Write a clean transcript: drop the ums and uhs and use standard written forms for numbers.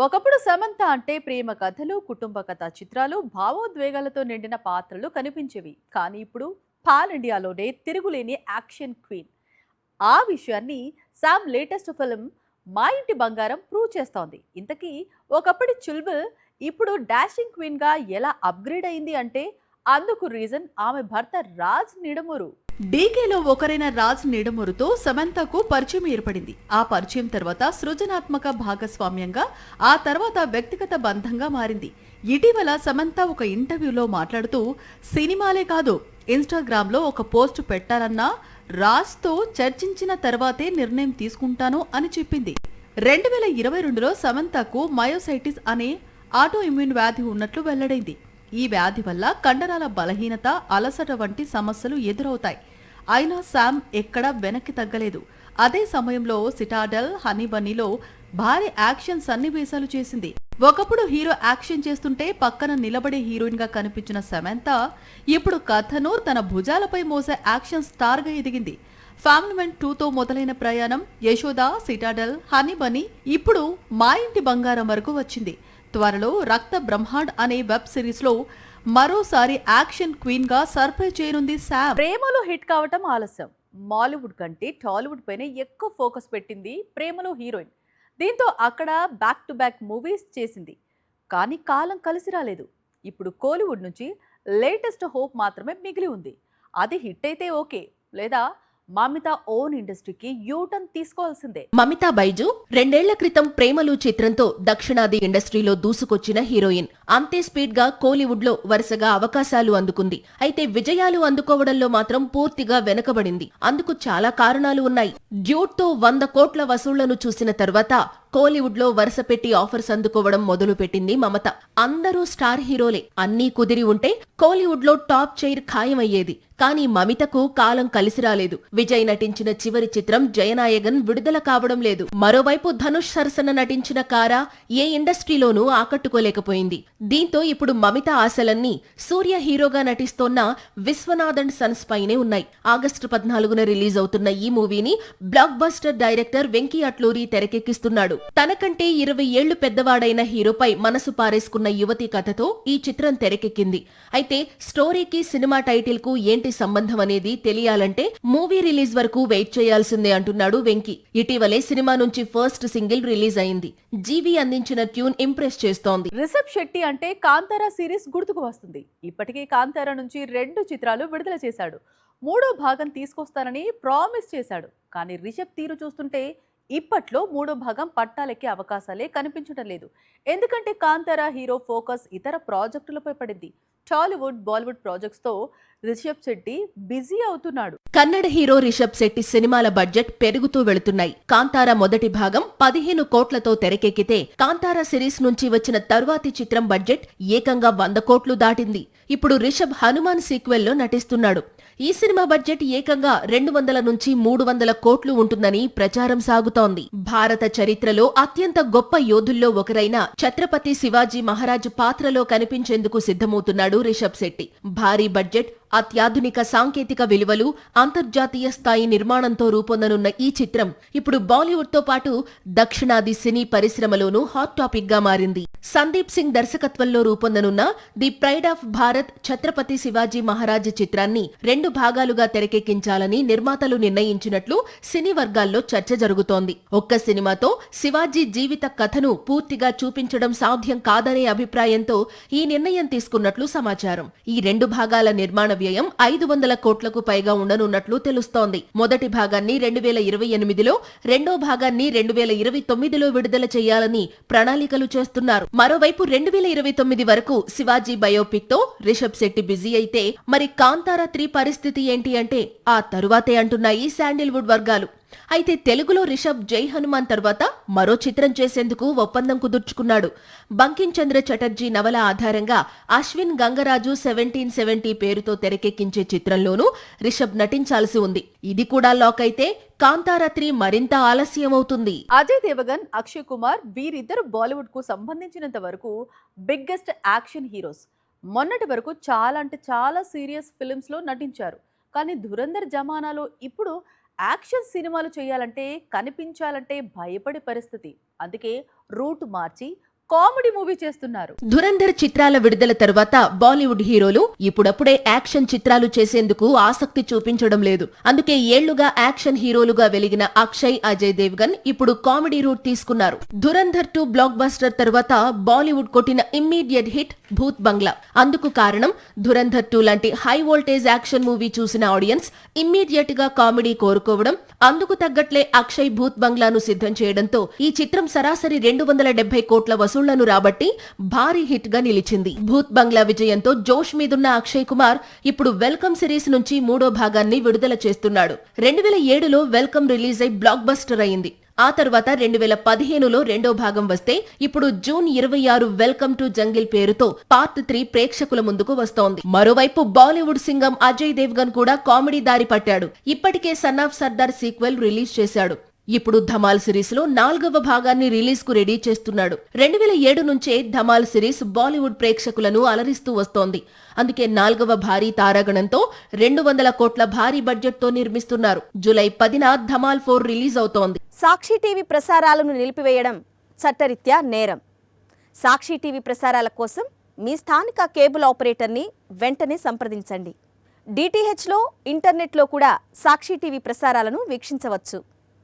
ఒకప్పుడు సమంత అంటే ప్రేమ కథలు, కుటుంబ కథా చిత్రాలు, భావోద్వేగాలతో నిండిన పాత్రలు కనిపించేవి. కానీ ఇప్పుడు పాన్ ఇండియాలోనే తిరుగులేని యాక్షన్ క్వీన్. ఆ విషయాన్ని సామ్ లేటెస్ట్ ఫిల్మ్ మా ఇంటి బంగారం ప్రూవ్ చేస్తోంది. ఇంతకీ ఒకప్పటి చుల్బుల్ ఇప్పుడు డాషింగ్ క్వీన్ గా ఎలా అప్గ్రేడ్ అయింది అంటే అందుకు రీజన్ ఆమె భర్త రాజ్ నిడమూరు. డీకేలో ఒకరైన రాజ్ నిడమూరుతో సమంతకు పరిచయం ఏర్పడింది. ఆ పరిచయం తర్వాత సృజనాత్మక భాగస్వామ్యంగా, ఆ తర్వాత వ్యక్తిగత బంధంగా మారింది. ఇటీవల సమంత ఒక ఇంటర్వ్యూలో మాట్లాడుతూ సినిమాలే కాదు, ఇన్స్టాగ్రామ్ లో ఒక పోస్ట్ పెట్టాలన్నా రాజ్తో చర్చించిన తర్వాతే నిర్ణయం తీసుకుంటాను అని చెప్పింది. 2022లో సమంతకు మయోసైటిస్ అనే ఆటో ఇమ్యూన్ వ్యాధి ఉన్నట్లు వెల్లడైంది. ఈ వ్యాధి వల్ల కండరాల బలహీనత, అలసట వంటి సమస్యలు ఎదురవుతాయి. అయినా శామ్ ఎక్కడా వెనక్కి తగ్గలేదు. అదే సమయంలో సిటాడెల్, హనీ బన్నీలో భారీ యాక్షన్ సన్నివేశాలు చేసింది. ఒకప్పుడు హీరో యాక్షన్ చేస్తుంటే పక్కన నిలబడే హీరోయిన్ గా కనిపించిన సమంత ఇప్పుడు కథను తన భుజాలపై మోసే యాక్షన్ స్టార్ గా ఎదిగింది. ఫ్యామిలీ మ్యాన్ 2తో మొదలైన ప్రయాణం యశోద, సిటాడెల్, హనీ బన్నీ ఇప్పుడు మా ఇంటి బంగారం వరకు వచ్చింది. త్వరలో రక్త బ్రహ్మాండ్ అనే వెబ్ సిరీస్ లో మరోసారి యాక్షన్ క్వీన్ గా సర్ప్రైజ్ చేయనుంది శామ్. ప్రేమలో హిట్ కావటం ఆలస్యం. మాలీవుడ్ కంటే టాలీవుడ్ పైన ఎక్కువ ఫోకస్ పెట్టింది ప్రేమలో హీరోయిన్. దీంతో అక్కడ బ్యాక్ టు బ్యాక్ మూవీస్ చేసింది. కానీ కాలం కలిసి రాలేదు. ఇప్పుడు కోలీవుడ్ నుంచి లేటెస్ట్ హోప్ మాత్రమే మిగిలి ఉంది. అది హిట్ అయితే ఓకే, లేదా మమితా ఓన్ ఇండస్ట్రీకి యూటర్న్ తీసుకోవాల్సిందే. మమితా బైజు 2 ఏళ్ల క్రితం ప్రేమలు చిత్రంతో దక్షిణాది ఇండస్ట్రీలో దూసుకొచ్చిన హీరోయిన్. అంతే స్పీడ్ గా కోలీవుడ్ లో వరుసగా అవకాశాలు అందుకుంది. అయితే విజయాలు అందుకోవడంలో మాత్రం పూర్తిగా వెనకబడింది. అందుకు చాలా కారణాలు ఉన్నాయి. డ్యూట్ తో 100 కోట్ల వసూళ్లను చూసిన తర్వాత కోలీవుడ్ లో వరుస పెట్టి ఆఫర్స్ అందుకోవడం మొదలు పెట్టింది మమత. అందరూ స్టార్ హీరోలే. అన్నీ కుదిరి ఉంటే కోలీవుడ్ లో టాప్ చైర్ ఖాయమయ్యేది. కానీ మమితకు కాలం కలిసి రాలేదు. విజయ్ నటించిన చివరి చిత్రం జయనాయగన్ విడుదల కావడం లేదు. మరోవైపు ధనుష్ సరసన నటించిన కారా ఏ ఇండస్ట్రీలోనూ ఆకట్టుకోలేకపోయింది. దీంతో ఇప్పుడు మమిత ఆశలన్నీ సూర్య హీరోగా నటిస్తోన్న విశ్వనాథన్ సన్స్ పైనే ఉన్నాయి. ఆగస్టు 14న రిలీజ్ అవుతున్న ఈ మూవీని blockbuster director Venky Atluri తెరకెక్కిస్తున్నాడు. తనకంటే 20 ఏళ్లు పెద్దవాడైన హీరోపై మనసు పారేసుకున్న యువతి కథతో ఈ చిత్రం తెరకెక్కింది. అయితే స్టోరీకి సినిమా టైటిల్ కు ఏంటి సంబంధం అనేది తెలియాలంటే మూవీ రిలీజ్ వరకు వెయిట్ చేయాల్సిందే అంటున్నాడు వెంకీ. ఇటీవలే సినిమా నుంచి ఫస్ట్ సింగిల్ రిలీజ్ అయింది. జీవి అందించిన ట్యూన్ ఇంప్రెస్ చేస్తోంది. రిషబ్ శెట్టి అంటే కాంతారా సిరీస్ గుర్తుకు వస్తుంది. ఇప్పటికే కాంతారా నుంచి 2 చిత్రాలు విడుదల చేశాడు. 3వ భాగం తీసుకొస్తానని ప్రామిస్ చేశాడు. కానీ రిషబ్ తీరు చూస్తుంటే ఇప్పట్లో 3వ భాగం పట్టాలెక్కే అవకాశాలే కనిపించడం లేదు. ఎందుకంటే కాంతారా హీరో ఫోకస్ ఇతర ప్రాజెక్టులపై పడింది. టాలీవుడ్, బాలీవుడ్ ప్రాజెక్ట్స్ తో రిషబ్ శెట్టి బిజీ అవుతున్నాడు. కన్నడ హీరో రిషబ్ శెట్టి సినిమాల బడ్జెట్ పెరుగుతూ వెళుతున్నాయి. కాంతారా మొదటి భాగం 15 కోట్లతో తెరకెక్కితే కాంతారా సిరీస్ నుంచి వచ్చిన తరువాతి చిత్రం బడ్జెట్ ఏకంగా 100 కోట్లు దాటింది. ఇప్పుడు రిషబ్ హనుమాన్ సీక్వెల్ లో నటిస్తున్నాడు. ఈ సినిమా బడ్జెట్ ఏకంగా 200 నుంచి 300 కోట్లు ఉంటుందని ప్రచారం సాగుతోంది. భారత చరిత్రలో అత్యంత గొప్ప యోధుల్లో ఒకరైన ఛత్రపతి శివాజీ మహారాజ్ పాత్రలో కనిపించేందుకు సిద్ధమవుతున్నాడు రిషబ్ శెట్టి. భారీ బడ్జెట్, అత్యాధునిక సాంకేతిక విలువలు, అంతర్జాతీయ స్థాయి నిర్మాణంతో రూపొందనున్న ఈ చిత్రం ఇప్పుడు బాలీవుడ్ తో పాటు దక్షిణాది సినీ పరిశ్రమలోనూ హాట్ టాపిక్ గా మారింది. సందీప్ సింగ్ దర్శకత్వంలో రూపొందనున్న the pride of Bharat Chhatrapati Shivaji Maharaj చిత్రాన్ని 2 భాగాలుగా తెరకెక్కించాలని నిర్మాతలు నిర్ణయించినట్లు సినీ వర్గాల్లో చర్చ జరుగుతోంది. ఒక్క సినిమాతో శివాజీ జీవిత కథను పూర్తిగా చూపించడం సాధ్యం కాదనే అభిప్రాయంతో ఈ నిర్ణయం తీసుకున్నట్లు సమాచారం. ఈ 2 భాగాల నిర్మాణ వ్యయం 500 కోట్లకు పైగా ఉండనున్నట్లు తెలుస్తోంది. మొదటి భాగాన్ని 2028లో, రెండో భాగాన్ని 2029లో విడుదల చేయాలని ప్రణాళికలు చేస్తున్నారు. మరోవైపు 2029 వరకు శివాజీ బయోపిక్ తో రిషబ్ శెట్టి బిజీ అయితే మరి కాంతారా 3 పరిస్థితి ఏంటి అంటే ఆ తరువాతే అంటున్నాయి శాండిల్వుడ్ వర్గాలు. అయితే తెలుగులో రిషబ్ జై హనుమాన్ తర్వాత మరో చిత్రం చేసేందుకు ఒప్పందం కుదుర్చుకున్నాడు. బంకిం చంద్ర చటర్జీ నవల ఆధారంగా అశ్విన్ గంగరాజు 1770 పేరుతో తెరకెక్కించే చిత్రంలోనూ రిషబ్ నటించాల్సి ఉంది. ఇది కూడా లాక్ అయితే కాంతారా 3 మరింత ఆలస్యమవుతుంది. అజయ్ దేవగన్, అక్షయ్ కుమార్ వీరిద్దరు బాలీవుడ్ కు సంబంధించినంత వరకు బిగ్గెస్ట్ యాక్షన్ హీరోస్. మొన్నటి వరకు చాలా సీరియస్ ఫిల్మ్స్ లో నటించారు. కానీ ధురంధర్ జమానాలో ఇప్పుడు యాక్షన్ సినిమాలు చేయాలంటే, కనిపించాలంటే భయపడే పరిస్థితి. అందుకే రూట్ మార్చి కామెడీ మూవీ చేస్తున్నారు. ధురంధర్ చిత్రాల విడుదల తరువాత బాలీవుడ్ హీరోలు ఇప్పుడప్పుడే యాక్షన్ చిత్రాలు చేసేందుకు ఆసక్తి చూపించడం లేదు. అందుకే ఏళ్లుగా యాక్షన్ హీరోలుగా వెలిగిన అక్షయ్, అజయ్ దేవ్గన్ ఇప్పుడు కామెడీ రూట్ తీసుకున్నారు. ధురంధర్ 2 బ్లాక్ బస్టర్ తరువాత బాలీవుడ్ కొట్టిన ఇమ్మీడియట్ హిట్ భూత్ బంగ్లా. అందుకు కారణం ధురంధర్ 2 లాంటి హై వోల్టేజ్ యాక్షన్ మూవీ చూసిన ఆడియన్స్ ఇమ్మీడియట్ గా కామెడీ కోరుకోవడం, అందుకు తగ్గట్లే అక్షయ్ భూత్ బంగ్లాను సిద్ధం చేయడంతో ఈ చిత్రం సరాసరి 270 కోట్ల వసూళ్లను రాబట్టి భారీ హిట్ గా నిలిచింది. భూత్ బంగ్లా విజయంతో జోష్ మీదున్న అక్షయ్ కుమార్ ఇప్పుడు వెల్కమ్ సిరీస్ నుంచి 3వ భాగాన్ని విడుదల చేస్తున్నాడు. 2007లో వెల్కమ్ రిలీజ్ అయి బ్లాక్ బస్టర్ అయింది. ఆ తర్వాత 2015లో 2వ భాగం వస్తే ఇప్పుడు జూన్ 26 వెల్కమ్ టు జంగిల్ పేరుతో పార్ట్ 3 ప్రేక్షకుల ముందుకు వస్తోంది. మరోవైపు బాలీవుడ్ సింగం అజయ్ దేవ్గన్ కూడా కామెడీ దారి పట్టాడు. ఇప్పటికే son of Sardar sequel release చేశాడు. ఇప్పుడు ధమాల్ సిరీస్ లో 4వ భాగాన్ని రిలీజ్ కు రెడీ చేస్తున్నాడు. 2007 నుంచే ధమాల్ సిరీస్ బాలీవుడ్ ప్రేక్షకులను అలరిస్తూ వస్తోంది. అందుకే 4వ భారీ తారాగణంతో 200 కోట్ల భారీ బడ్జెట్ తో నిర్మిస్తున్నారు. జూలై 10న ధమాల్ 4 రిలీజ్ అవుతోంది. సాక్షి టీవీ ప్రసారాలను నిలిపివేయడం చట్టరీత్యా నేరం. సాక్షి టీవీ ప్రసారాల కోసం మీ స్థానిక కేబుల్ ఆపరేటర్ని వెంటనే సంప్రదించండి. డిటిహెచ్లో, ఇంటర్నెట్లో కూడా సాక్షి టీవీ ప్రసారాలను వీక్షించవచ్చు.